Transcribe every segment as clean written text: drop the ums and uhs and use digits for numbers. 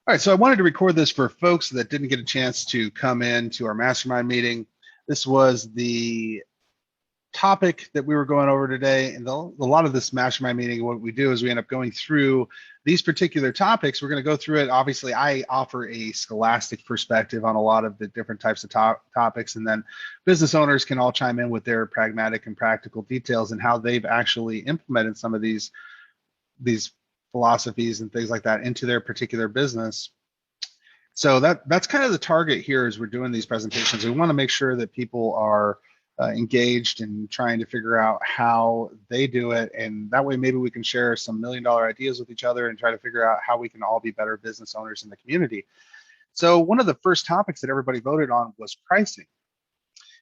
All right, so I wanted to record this for folks that didn't get a chance to come in to our mastermind meeting. This was the topic that we were going over today. And a lot of this mastermind meeting, what we do is we end up going through these particular topics. We're going to go through it. Obviously, I offer a scholastic perspective on a lot of the different types of topics, and then business owners can all chime in with their pragmatic and practical details and how they've actually implemented some of these philosophies and things like that into their particular business. So that's kind of the target here as we're doing these presentations. We want to make sure that people are engaged in trying to figure out how they do it, and that way maybe we can share some million-dollar ideas with each other and try to figure out how we can all be better business owners in the community. So one of the first topics that everybody voted on was pricing.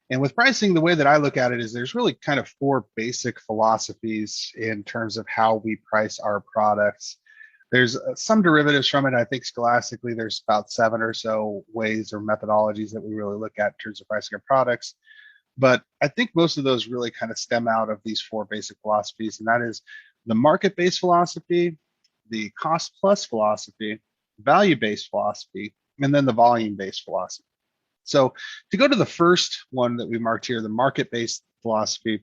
And with pricing, the way that I look at it is there's really kind of four basic philosophies in terms of how we price our products. There's some derivatives from it. I think scholastically, there's about 7 or so ways or methodologies that we really look at in terms of pricing our products. But I think most of those really kind of stem out of these four basic philosophies, and that is the market-based philosophy, the cost-plus philosophy, value-based philosophy, and then the volume-based philosophy. So to go to the first one that we marked here, the market-based philosophy,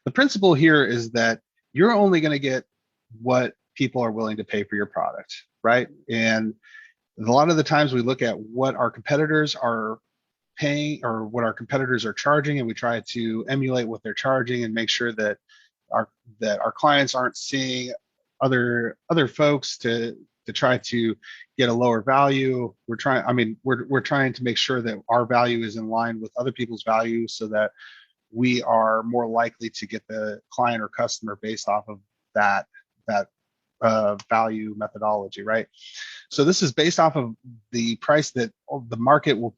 the principle here is that you're only going to get what people are willing to pay for your product, right? And a lot of the times we look at what our competitors are paying or what our competitors are charging, and we try to emulate what they're charging and make sure that our clients aren't seeing other folks to try to get a lower value. We're trying to make sure that our value is in line with other people's value so that we are more likely to get the client or customer based off of that value methodology, right? So this is based off of the price that the market will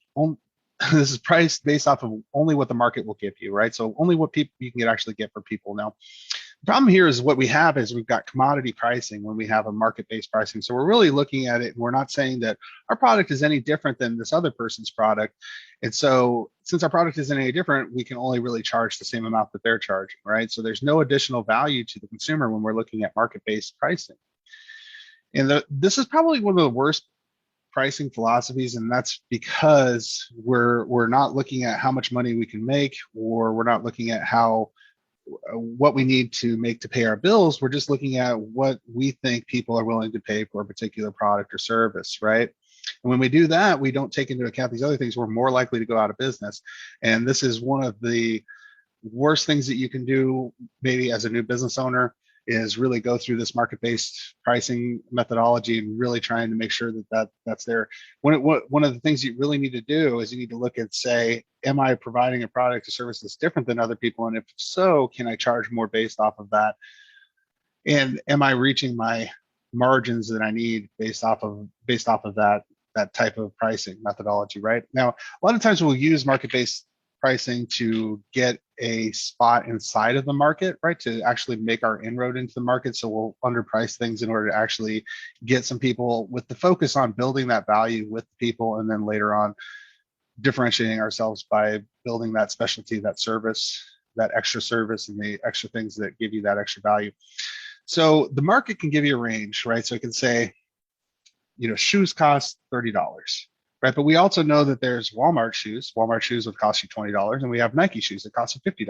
this is priced based off of only what the market will give you, right? So only what people you can actually get for people. Now, the problem here is what we have is we've got commodity pricing when we have a market-based pricing. So we're really looking at it, and we're not saying that our product is any different than this other person's product. And so since our product isn't any different, we can only really charge the same amount that they're charging, right? So there's no additional value to the consumer when we're looking at market-based pricing. And this is probably one of the worst pricing philosophies, and that's because we're not looking at how much money we can make, or we're not looking at what we need to make to pay our bills. We're just looking at what we think people are willing to pay for a particular product or service, right? And when we do that, we don't take into account these other things. We're more likely to go out of business. And this is one of the worst things that you can do maybe as a new business owner, is really go through this market-based pricing methodology and really trying to make sure that's there. One of the things you really need to do is you need to look and say, am I providing a product or service that's different than other people? And if so, can I charge more based off of that? And am I reaching my margins that I need based off of that type of pricing methodology, right? Now, a lot of times we'll use market-based pricing to get a spot inside of the market, right? To actually make our inroad into the market. So we'll underprice things in order to actually get some people, with the focus on building that value with people, and then later on differentiating ourselves by building that specialty, that service, that extra service, and the extra things that give you that extra value. So the market can give you a range, right? So it can say, shoes cost $30. Right, but we also know that there's Walmart shoes would cost you $20, and we have Nike shoes that cost you $50.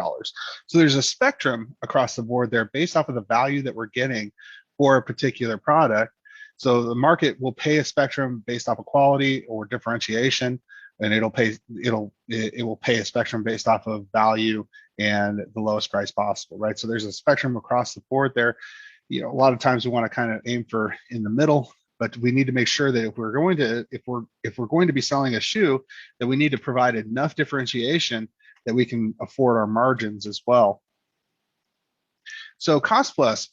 So there's a spectrum across the board there based off of the value that we're getting for a particular product. So the market will pay a spectrum based off of quality or differentiation, and it will pay a spectrum based off of value and the lowest price possible, right? So there's a spectrum across the board there. A lot of times we want to kind of aim for in the middle. But we need to make sure that if we're going to be selling a shoe, that we need to provide enough differentiation that we can afford our margins as well. So cost-plus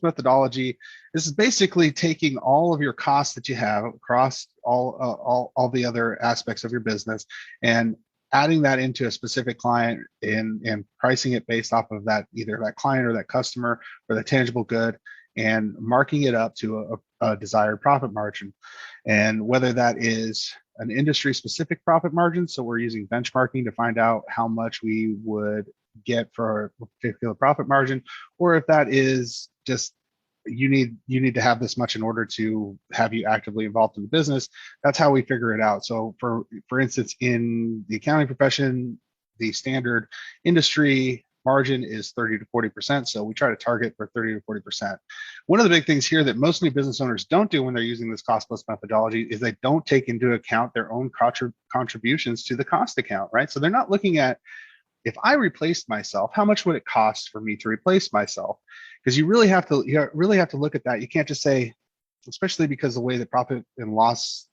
methodology, this is basically taking all of your costs that you have across all the other aspects of your business and adding that into a specific client and pricing it based off of that, either that client or that customer or the tangible good, and marking it up to a desired profit margin. And whether that is an industry specific profit margin, so we're using benchmarking to find out how much we would get for a particular profit margin, or if that is just you need to have this much in order to have you actively involved in the business. That's how we figure it out. So for instance, in the accounting profession, the standard industry margin is 30 to 40%. So we try to target for 30 to 40%. One of the big things here that most new business owners don't do when they're using this cost plus methodology is they don't take into account their own contributions to the cost account, right? So they're not looking at, if I replaced myself, how much would it cost for me to replace myself? Because you really have to look at that. You can't just say, especially because the way that profit and loss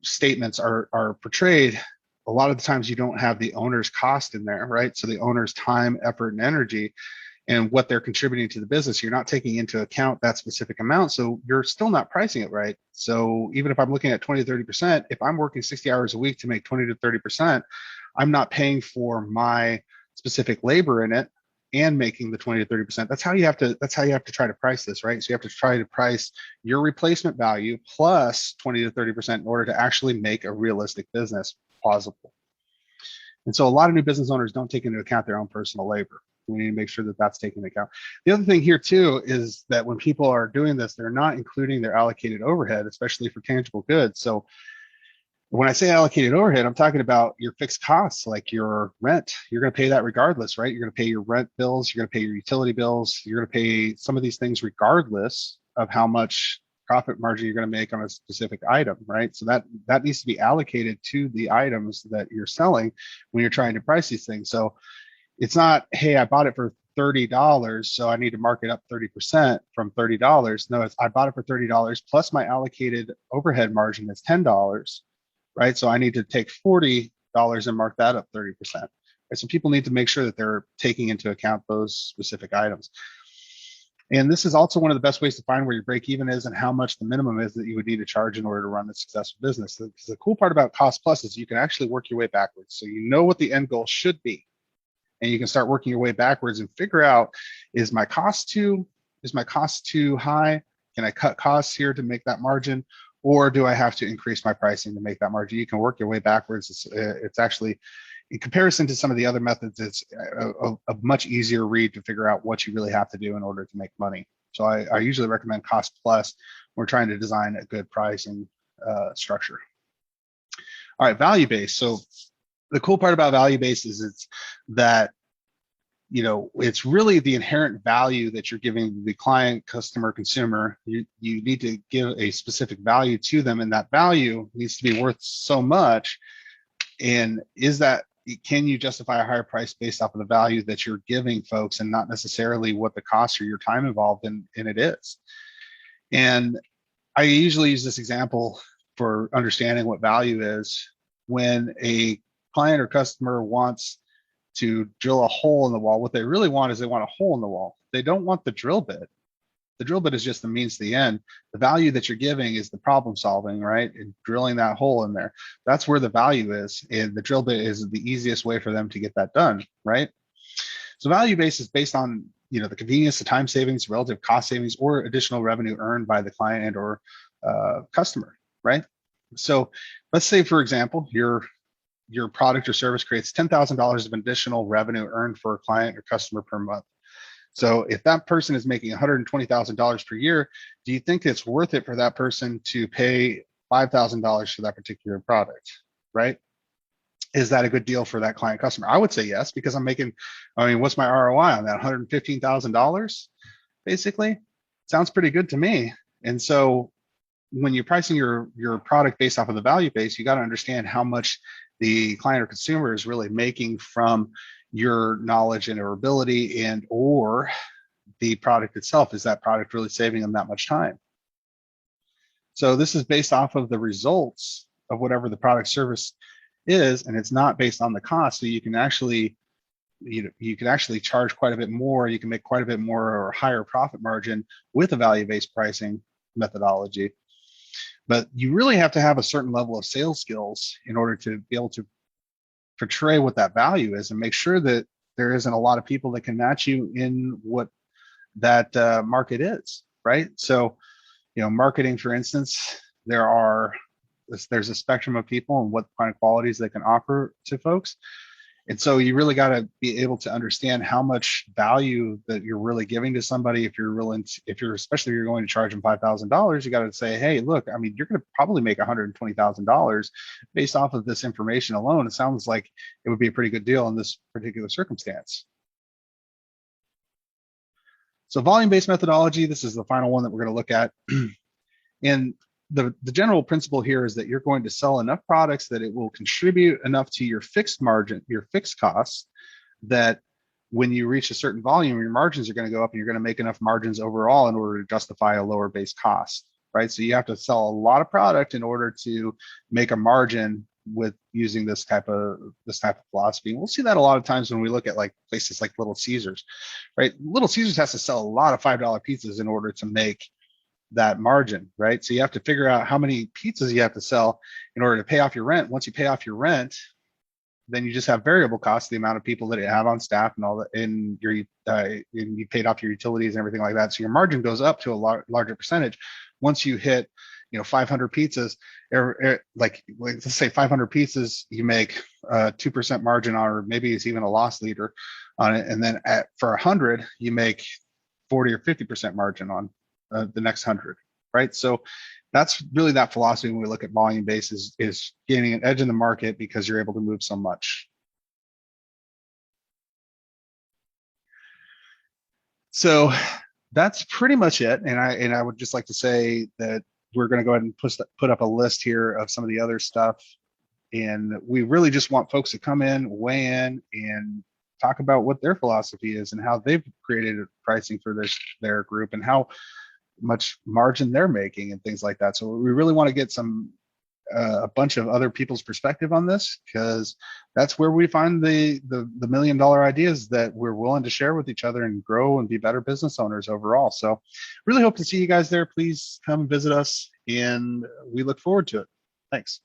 statements are portrayed, a lot of the times you don't have the owner's cost in there, right? So the owner's time, effort, and energy, and what they're contributing to the business, you're not taking into account that specific amount. So you're still not pricing it right. So even if I'm looking at 20 to 30%, if I'm working 60 hours a week to make 20 to 30%, I'm not paying for my specific labor in it and making the 20 to 30%. That's how you have to try to price this, right? So you have to try to price your replacement value plus 20 to 30% in order to actually make a realistic business plausible. And so a lot of new business owners don't take into account their own personal labor. We need to make sure that that's taken into account. The other thing here too is that when people are doing this, they're not including their allocated overhead, especially for tangible goods. So when I say allocated overhead, I'm talking about your fixed costs, like your rent. You're going to pay that regardless, right? You're going to pay your rent bills. You're going to pay your utility bills. You're going to pay some of these things regardless of how much profit margin you're going to make on a specific item, right? So that needs to be allocated to the items that you're selling when you're trying to price these things. So it's not, hey, I bought it for $30, so I need to mark it up 30% from $30. No, it's I bought it for $30 plus my allocated overhead margin is $10. Right? So I need to take $40 and mark that up 30%. Right? So people need to make sure that they're taking into account those specific items. And this is also one of the best ways to find where your break even is and how much the minimum is that you would need to charge in order to run a successful business. The cool part about cost plus is you can actually work your way backwards. So you know what the end goal should be. And you can start working your way backwards and figure out, is my cost too high? Can I cut costs here to make that margin? Or do I have to increase my pricing to make that margin? You can work your way backwards. It's actually, in comparison to some of the other methods, it's a much easier read to figure out what you really have to do in order to make money. So I usually recommend cost plus when we're trying to design a good pricing structure. All right, value based. So the cool part about value based is it's that, you know, it's really the inherent value that you're giving the client, customer, consumer. You need to give a specific value to them, and that value needs to be worth so much. And can you justify a higher price based off of the value that you're giving folks and not necessarily what the cost or your time involved in it is? And I usually use this example for understanding what value is. When a client or customer wants to drill a hole in the wall, what they really want is they want a hole in the wall. They don't want the drill bit. The drill bit is just the means to the end. The value that you're giving is the problem solving, right? And drilling that hole in there. That's where the value is. And the drill bit is the easiest way for them to get that done, right? So value based is based on, you know, the convenience, the time savings, relative cost savings, or additional revenue earned by the client and or customer, right? So let's say, for example, your product or service creates $10,000 of additional revenue earned for a client or customer per month. So if that person is making $120,000 per year, do you think it's worth it for that person to pay $5,000 for that particular product, right? Is that a good deal for that client customer? I would say yes, because what's my ROI on that? $115,000, basically? Sounds pretty good to me. And so when you're pricing your product based off of the value base, you got to understand how much the client or consumer is really making from your knowledge and or ability, and or the product itself. Is that product really saving them that much time? So this is based off of the results of whatever the product service is, and it's not based on the cost. So you can actually charge quite a bit more. You can make quite a bit more or higher profit margin with a value-based pricing methodology. But you really have to have a certain level of sales skills in order to be able to portray what that value is and make sure that there isn't a lot of people that can match you in what that market is, right? So, you know, marketing, for instance, there's a spectrum of people and what kind of qualities they can offer to folks. And so you really got to be able to understand how much value that you're really giving to somebody. If you're willing to, if you're, especially if you're going to charge them $5,000, you got to say, hey, look, I mean, you're going to probably make $120,000 based off of this information alone. It sounds like it would be a pretty good deal in this particular circumstance. So volume-based methodology, this is the final one that we're going to look at. And the general principle here is that you're going to sell enough products that it will contribute enough to your fixed margin, your fixed costs, that when you reach a certain volume, your margins are going to go up and you're going to make enough margins overall in order to justify a lower base cost, right? So you have to sell a lot of product in order to make a margin with using this type of philosophy. And we'll see that a lot of times when we look at like places like Little Caesars, right? Little Caesars has to sell a lot of $5 pizzas in order to make that margin, right? So you have to figure out how many pizzas you have to sell in order to pay off your rent. Once you pay off your rent, then you just have variable costs, the amount of people that you have on staff and all that, and you paid off your utilities and everything like that. So your margin goes up to a larger percentage. Once you hit, 500 pizzas, like let's say 500 pizzas, you make 2% margin on, or maybe it's even a loss leader on it. And then for 100, you make 40 or 50% margin on the next 100, right? So that's really that philosophy when we look at volume based is gaining an edge in the market because you're able to move so much. So that's pretty much it. And I would just like to say that we're going to go ahead and put up a list here of some of the other stuff. And we really just want folks to come in, weigh in, and talk about what their philosophy is and how they've created pricing for their group and how much margin they're making and things like that. So we really want to get a bunch of other people's perspective on this, because that's where we find the $1 million ideas that we're willing to share with each other and grow and be better business owners overall. So really hope to see you guys there. Please come visit us, and we look forward to it. Thanks.